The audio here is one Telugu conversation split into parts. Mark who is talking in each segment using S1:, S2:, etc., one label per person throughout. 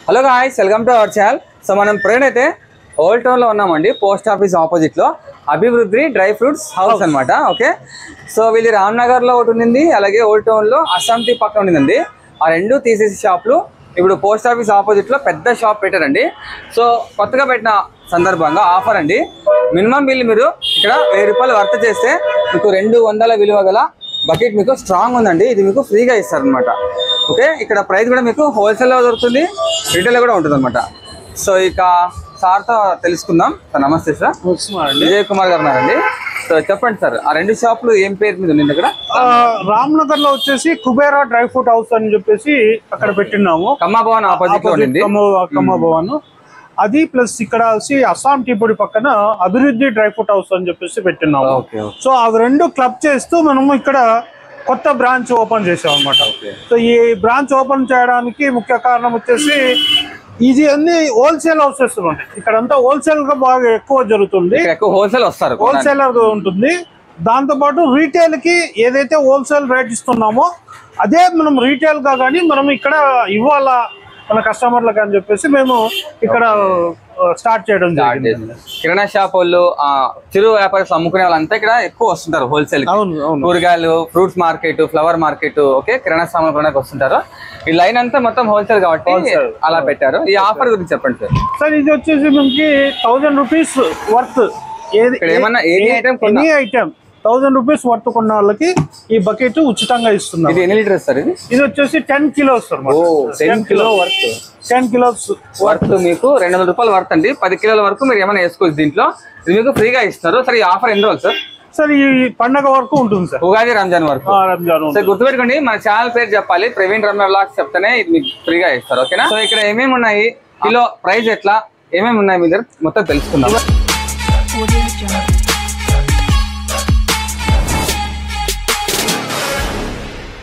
S1: Hello guys, welcome to our channel. So మనం ప్రేరణ అయితే ఓల్డ్ టౌన్ లో ఉన్నామండి. పోస్ట్ ఆఫీస్ ఆపోజిట్ లో అభివృద్ధి డ్రై ఫ్రూట్స్ హౌస్ అనమాట. ఓకే, సో వీళ్ళు రామ్నగర్ లో ఒకటి ఉంది, అలాగే ఓల్డ్ టౌన్ లో అస్సాం టీ పక్కన ఉండిందండి. ఆ రెండు తీసేసి షాప్లు ఇప్పుడు పోస్ట్ ఆఫీస్ ఆపోజిట్ లో పెద్ద షాప్ పెట్టారండి. సో కొత్తగా పెట్టిన సందర్భంగా ఆఫర్ అండి. మినిమం బిల్ మీరు ఇక్కడ 1000 రూపాయలు వర్త చేస్తే మీకు 200 విలువ గల బకెట్ మీకు స్ట్రాంగ్ ఉందండి. ఇది మీకు ఫ్రీగా ఇస్తారు అనమాట. ఓకే, ఇక్కడ ప్రైస్ కూడా మీకు హోల్సేల్లో దొరుకుతుంది, రీటైల్లో కూడా ఉంటుంది అనమాట. సో ఇక సార్తో తెలుసుకుందాం. సార్ నమస్తే సార్. విజయ్ కుమార్ గారు ఉన్నారండి. సో చెప్పండి సార్, ఆ రెండు షాపులు ఏం పేరు మీద ఉంది? ఇక్కడ
S2: రామ్నగర్ లో వచ్చేసి కుబేరా డ్రై ఫ్రూట్ హౌస్ అని చెప్పేసి అక్కడ పెట్టినాము.
S1: కమ్మా భవన్ ఆపోజిట్ లో ఉంది.
S2: కమ్మా భవన్ అది ప్లస్ ఇక్కడ వచ్చి అస్సాం టీ పొడి పక్కన అభివృద్ధి డ్రై ఫ్రూట్ హౌస్ అని చెప్పేసి పెట్టినాము. సో అవి రెండు క్లబ్ చేస్తూ మనము ఇక్కడ కొత్త బ్రాంచ్ ఓపెన్ చేసాం అనమాట. సో ఈ బ్రాంచ్ ఓపెన్ చేయడానికి ముఖ్య కారణం వచ్చేసి ఇది అన్ని హోల్సేల్ హౌసెస్ ఉన్నాయి. ఇక్కడ అంతా హోల్సేల్ గా బాగా ఎక్కువ జరుగుతుంది, హోల్సేలర్ ఉంటుంది. దాంతో పాటు రీటైల్ కి ఏదైతే హోల్సేల్ రేట్ ఇస్తున్నామో అదే మనం రీటైల్ గా కానీ మనం ఇక్కడ ఇవ్వాలా మన కస్టమర్లకు అని చెప్పేసి మేము ఇక్కడ స్టార్ట్ చేయడం జరిగింది.
S1: కిరాణా షాప్ వాళ్ళు, చిరు వ్యాపారస్తులు అమ్ముకునే వాళ్ళంతా ఇక్కడ ఎక్కువ వస్తుంటారు హోల్సేల్. కూరగాయలు, fruits market, flower market, okay, కిరాణా సామాన్ కొనడానికి వస్తుంటారు. ఈ లైన్ అంతా మొత్తం హోల్సేల్ కాబట్టి అలా పెట్టారు. ఈ ఆఫర్ గురించి చెప్పండి సార్.
S2: సార్ ఇది వచ్చేసి మనకి 1000 రూపీస్ వర్త్,
S1: ఏమన్నా ఎనీ
S2: ఐటమ్ 1000 రూపీస్ వర్త్ కొన్న వాళ్ళకి ఈ బకెట్ ఉచితంగా ఇస్తున్నారు.
S1: ఇది ఎన్ని లీటర్స్ సార్? ఇది
S2: వచ్చేసి 10 kilos sir.
S1: 10 kilo worth,
S2: 10 kilos
S1: worth మీకు 200 రూపాయలు వర్త్ అండి. 10 కిలోల వరకు మీరు ఏమైనా వేసుకోవచ్చు దీంట్లో. ఇది మీకు ఫ్రీగా ఇస్తారు. సార్ ఈ ఆఫర్ ఎన్ని రోజులు సార్?
S2: సార్ ఈ పండగ వరకు ఉంటుంది సార్,
S1: ఉగాది రంజాన్ వరకు. సార్ గుర్తుపెట్టుకోండి, మన ఛానల్ పేరు చెప్పాలి, ప్రవీణ్ రమణ బ్లాగ్స్ చెప్తేనే ఇది మీకు ఫ్రీగా ఇస్తారు. ఓకేనా? సో ఇక్కడ ఏమేమి ఉన్నాయి, కిలో ప్రైస్ ఎట్లా, ఏమేమి ఉన్నాయి మీ దగ్గర మొత్తం తెలుసుకుందాం.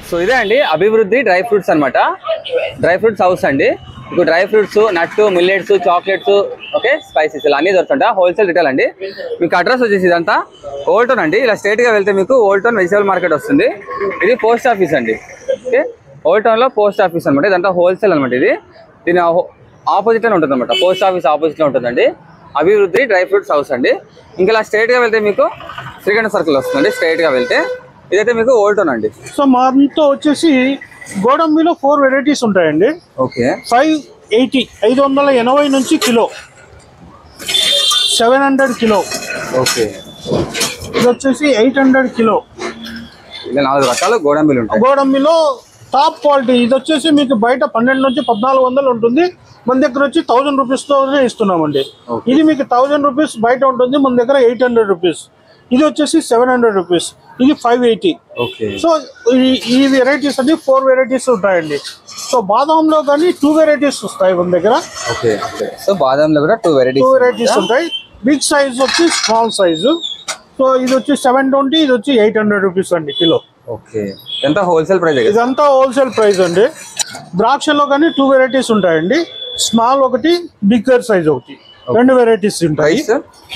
S1: సో ఇదే అండి అభివృద్ధి డ్రై ఫ్రూట్స్ అనమాట. డ్రై ఫ్రూట్స్ హౌస్ అండి. మీకు డ్రై ఫ్రూట్స్, నట్టు, మిల్లెట్స్, చాక్లెట్స్, ఓకే, స్పైసెస్ ఇలా అన్ని దొరుకుతుంటా. హోల్సేల్ రిటైల్ అండి. మీకు అడ్రస్ వచ్చేసి ఇదంతా ఓల్డ్ టౌన్ అండి. ఇలా స్ట్రైట్ గా వెళ్తే మీకు ఓల్డ్ టౌన్ వెజిటబుల్ మార్కెట్ వస్తుంది. ఇది పోస్ట్ ఆఫీస్ అండి. ఓకే, ఓల్డ్ టౌన్ లో పోస్ట్ ఆఫీస్ అనమాట. ఇదంతా హోల్సేల్ అనమాట. ఇది దీని ఆపోజిట్ లోనే ఉంటుంది అనమాట. పోస్ట్ ఆఫీస్ ఆపోజిట్ లో ఉంటుందండి అభివృద్ధి డ్రై ఫ్రూట్స్ హౌస్ అండి. ఇంకా ఇలా స్ట్రైట్ గా వెళ్తే మీకు శ్రీకంఠ సర్కిల్ వస్తుందండి. స్ట్రైట్ గా వెళ్తే ఇదైతే మీకు ఓల్డ్ టౌన్ అండి.
S2: సో మాతో వచ్చేసి గోడంబిలో 4 వెరైటీస్ ఉంటాయండి.
S1: ఓకే,
S2: 580 నుంచి కిలో, 700 కిలో,
S1: ఓకే,
S2: ఇది వచ్చేసి 800 కిలో.
S1: ఇలా 4 రకాలు గోడంబిలు ఉంటాయి.
S2: గోడంబిలో టాప్ క్వాలిటీ ఇది వచ్చేసి మీకు బయట 12 నుంచి 1400 ఉంటుంది, మన దగ్గర వచ్చి 1000 రూపీస్తోనే ఇస్తున్నామండి. ఇది మీకు 1000 రూపీస్ బయట ఉంటుంది, మన దగ్గర 800 రూపీస్. ఇది వచ్చేసి 700 రూపీస్, ఇది 580. సో ఈ వెరైటీస్ అన్ని 4 వెరైటీస్ ఉంటాయండి. సో బాదాంలో కానీ 2 వెరైటీస్ వస్తాయి మన దగ్గర.
S1: సో బాదాంలో కూడా 2 వెరైటీస్
S2: ఉంటాయి. బిగ్ సైజ్ వచ్చి స్మాల్ సైజు. సో ఇది వచ్చి 720, ఇది వచ్చి 800 రూపీస్ అండి కిలో.
S1: ఓకే, ఎంత హోల్సేల్ ప్రైస్?
S2: ఇదంతా హోల్సేల్ ప్రైస్ అండి. ద్రాక్షలో కానీ 2 వెరైటీస్ ఉంటాయండి. స్మాల్ ఒకటి, బిగ్గర్ సైజ్ ఒకటి, 2 వెరైటీస్ ఉంటాయి.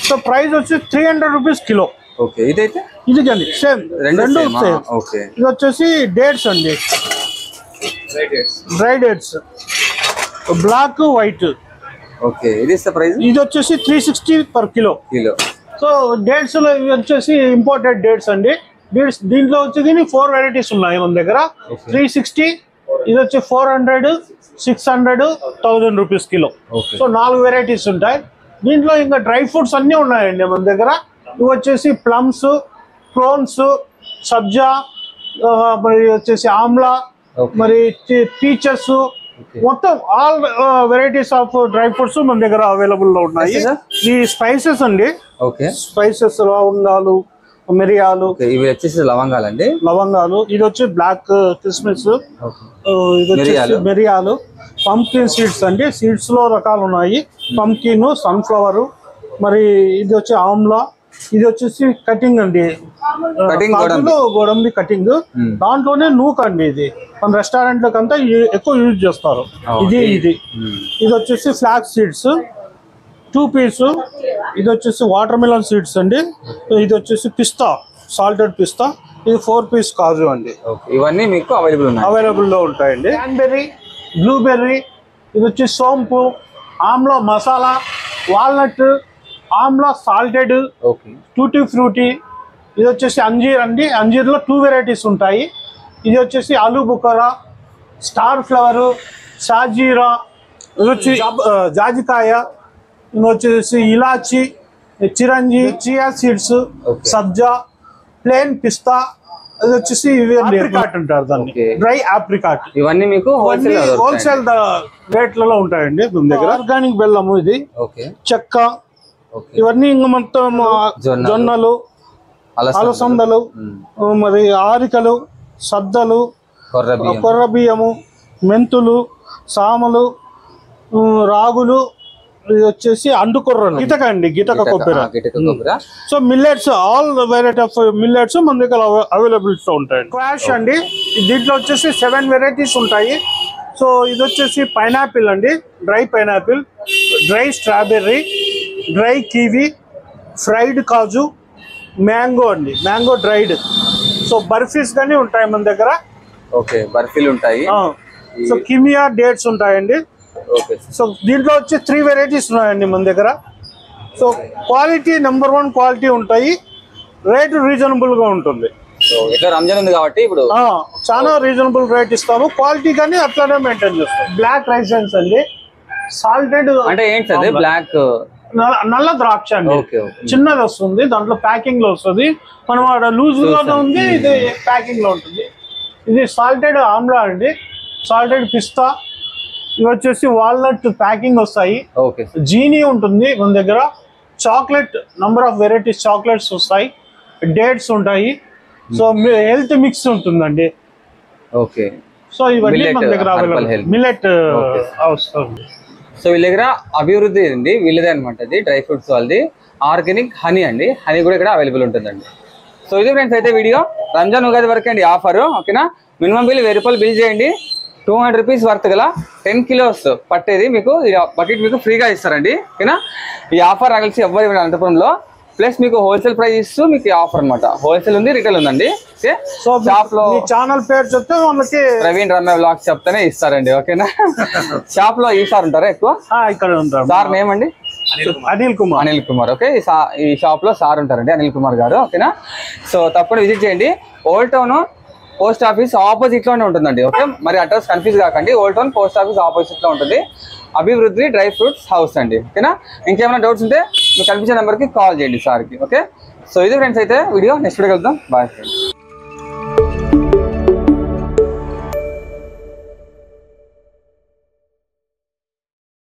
S2: సో ప్రైస్ వచ్చి 300 రూపీస్ కిలో.
S1: ఓకే, ఇదైతే
S2: ఇది కానీ సేమ్, రెండు సేమ్.
S1: ఓకే,
S2: ఇది వచ్చేసి డేట్స్ అండి, dry dates, black, white.
S1: Okay, ఇది ప్రైస్?
S2: ఇది వచ్చేసి 360 పర్ కిలో. సో డేట్స్ లో ఇవి వచ్చేసి ఇంపోర్టెడ్ డేట్స్ అండి. దీంట్లో వచ్చి 4 వెరైటీస్ ఉన్నాయి మన దగ్గర. 360, ఇది వచ్చి 400, 600, 1000 రూపీస్ కిలో. సో 4 వెరైటీస్ ఉంటాయి. దీంట్లో ఇంకా డ్రై ఫ్రూట్స్ అన్నీ ఉన్నాయండి మన దగ్గర. ఇవి వచ్చేసి ప్లమ్స్, ప్రోన్స్, సబ్జా, మరి వచ్చేసి ఆమ్లా, మరి పీచెస్, మొత్తం all varieties of dry fruits మన దగ్గర అవైలబుల్ లో ఉన్నాయి. ఈ స్పైసెస్ అండి, స్పైసెస్, లవంగాలు, మిరియాలు,
S1: ఇవి వచ్చేసి లవంగాలండి,
S2: లవంగాలు. ఇది వచ్చి బ్లాక్ కిస్మిస్, ఇది వచ్చేసి మిరియాలు. పంకిన్ సీడ్స్ అండి, సీడ్స్ లో రకాలు ఉన్నాయి. పంకిన్, సన్ఫ్లవర్, మరి ఇది వచ్చి ఆమ్లా. ఇది వచ్చేసి కటింగ్ అండి, గోడంబి కటింగ్. దాంట్లోనే నూక్ అండి. ఇది మన రెస్టారెంట్ అంతా ఎక్కువ యూజ్ చేస్తారు. ఇది వచ్చేసి ఫ్లాక్స్ సీడ్స్, 2 పీస్. ఇది వచ్చేసి వాటర్ మిలన్ సీడ్స్ అండి. ఇది వచ్చేసి పిస్తా, సాల్టెడ్ పిస్తా. ఇది 4 పీస్ కాజు అండి.
S1: ఇవన్నీ మీకు అవైలబుల్ లో ఉంటాయండి.
S2: క్రాన్బెర్రీ, బ్లూబెర్రీ, ఇది వచ్చి సోంపు, amla masala, walnut, amla salted, tutti frutti. ఇది వచ్చేసి అంజీర్ అండి. అంజీర్లో 2 వెరైటీస్ ఉంటాయి. ఇది వచ్చేసి ఆలూ బుఖారా, స్టార్ ఫ్లవరు, షాజీరా, ఇది వచ్చి జాజికాయ, ఇది వచ్చేసి ఇలాచి, చిరంజీ, చియా సీడ్స్, సబ్జా, ప్లేన్ పిస్తా. ఇది వచ్చేసి ఆప్రికాట్ అంటారు దాన్ని, డ్రై ఆప్రికాట్.
S1: ఇవన్నీ మీకు
S2: హోల్సేల్ రేట్లలో ఉంటాయండి మన దగ్గర. ఆర్గానిక్ బెల్లము, ఇది చెక్క, ఇవన్నీ ఇంకా మొత్తం జొన్నలు, అలసందలు, మరి ఆరికలు, సద్దలు, కొర్ర బియ్యము, మెంతులు, సామలు, రాగులు. ఇది వచ్చేసి అండుకొర్రలు, గిటక అండి, గిటక కొబ్బరి. So millets, all variety of millets మన దగ్గర అవైలబిలిటీలో ఉంటాయి. క్వాష్ అండి, దీంట్లో వచ్చేసి 7 వెరైటీస్ ఉంటాయి. సో ఇది వచ్చేసి పైనాపిల్ అండి, dry pineapple, dry strawberry, dry kiwi, fried కాజు, మ్యాంగో అండి, మ్యాంగో డ్రైడ్. సో బర్ఫీస్ కానీ ఉంటాయి మన దగ్గర.
S1: బర్ఫీలు ఉంటాయి.
S2: సో కిమియా డేట్స్ ఉంటాయండి. సో దీంట్లో వచ్చి 3 వెరైటీస్ ఉన్నాయండి మన దగ్గర. సో క్వాలిటీ నెంబర్ 1 క్వాలిటీ ఉంటాయి, రేట్ రీజనబుల్ గా ఉంటుంది.
S1: రంజాన్ ఉంది కాబట్టి ఇప్పుడు
S2: చాలా రీజనబుల్ రేట్ ఇస్తాము, క్వాలిటీ కానీ అట్లానే మెయింటైన్ చేస్తాం. బ్లాక్ రైసెన్స్ అండి, సాల్టెడ్
S1: అంటే ఏంటి బ్లాక్
S2: నల్ల ద్రాక్ష అండి, చిన్నది వస్తుంది, దాంట్లో ప్యాకింగ్ లో వస్తుంది. మనం లూజ్ గానే ఉంది, ఇది ప్యాకింగ్ లో ఉంటుంది. ఇది సాల్టెడ్ ఆమ్లా అండి, సాల్టెడ్ పిస్తా. ఇవి వచ్చేసి వాల్నట్ ప్యాకింగ్ వస్తాయి. జీనీ ఉంటుంది మన దగ్గర. Chocolate, number of varieties chocolates వస్తాయి, డేట్స్ ఉంటాయి. సో హెల్త్ మిక్స్ ఉంటుందండి. సో ఇవన్నీ మన దగ్గర మిల్లెట్ వస్తుంది.
S1: సో వీళ్ళ దగ్గర అభివృద్ధి ఉంది, వీళ్ళదే అనమాట. అది డ్రై ఫ్రూట్స్ వాళ్ళది. ఆర్గానిక్ హనీ అండి, హనీ కూడా ఇక్కడ అవైలబుల్ ఉంటుందండి. సో ఇది ఫ్రెండ్స్ అయితే వీడియో. రంజాన్ ఉగాది వరకు అండి ఆఫర్, ఓకేనా. మినిమం బిల్ 1000 రూపాయలు బిల్ చేయండి. 200 రూపీస్ వర్త్ గల 10 కిలోస్ పట్టేది మీకు బకెట్ మీకు ఫ్రీగా ఇస్తారండి, ఓకేనా. ఈ ఆఫర్ కలిసి ఎవరు ఇవ్వండి అనంతపురంలో. ప్లస్ మీకు హోల్సేల్ ప్రైస్ ఇస్తూ మీకు ఆఫర్ అనమాట. హోల్సేల్ ఉంది, రిటైల్ ఉందండి.
S2: సో షాప్ లో ఛానల్ పేరు చెప్తే వాళ్ళకి
S1: ప్రవీణ్ రమ్య బ్లాగ్స్ చెప్తేనే ఇస్తారండి, ఓకేనా. షాప్ లో ఈ సార్ ఉంటారా ఎక్కువ?
S2: ఇక్కడ ఉంటారు.
S1: సార్ నేమ్ అండి
S2: అనిల్
S1: కుమార్. ఓకే, ఈ షాప్ లో సార్ ఉంటారండి, అనిల్ కుమార్ గారు, ఓకేనా. సో తప్పకుండా విజిట్ చేయండి. Old town post office opposite లోనే ఉంటుందండి, ఓకే. మరి అడ్రస్ కన్ఫ్యూజ్ కాకండి. Old town post office opposite లో ఉంటుంది అభివృద్ధి డ్రై ఫ్రూట్స్ హౌస్ అండి, ఓకేనా. ఇంకేమైనా డౌట్స్ ఉంటే మీకు కనిపించే నెంబర్కి కాల్ చేయండి సార్కి, ఓకే. సో ఇది ఫ్రెండ్స్ అయితే వీడియో. నెక్స్ట్ వీడియో కలుద్దాం. Bye friends.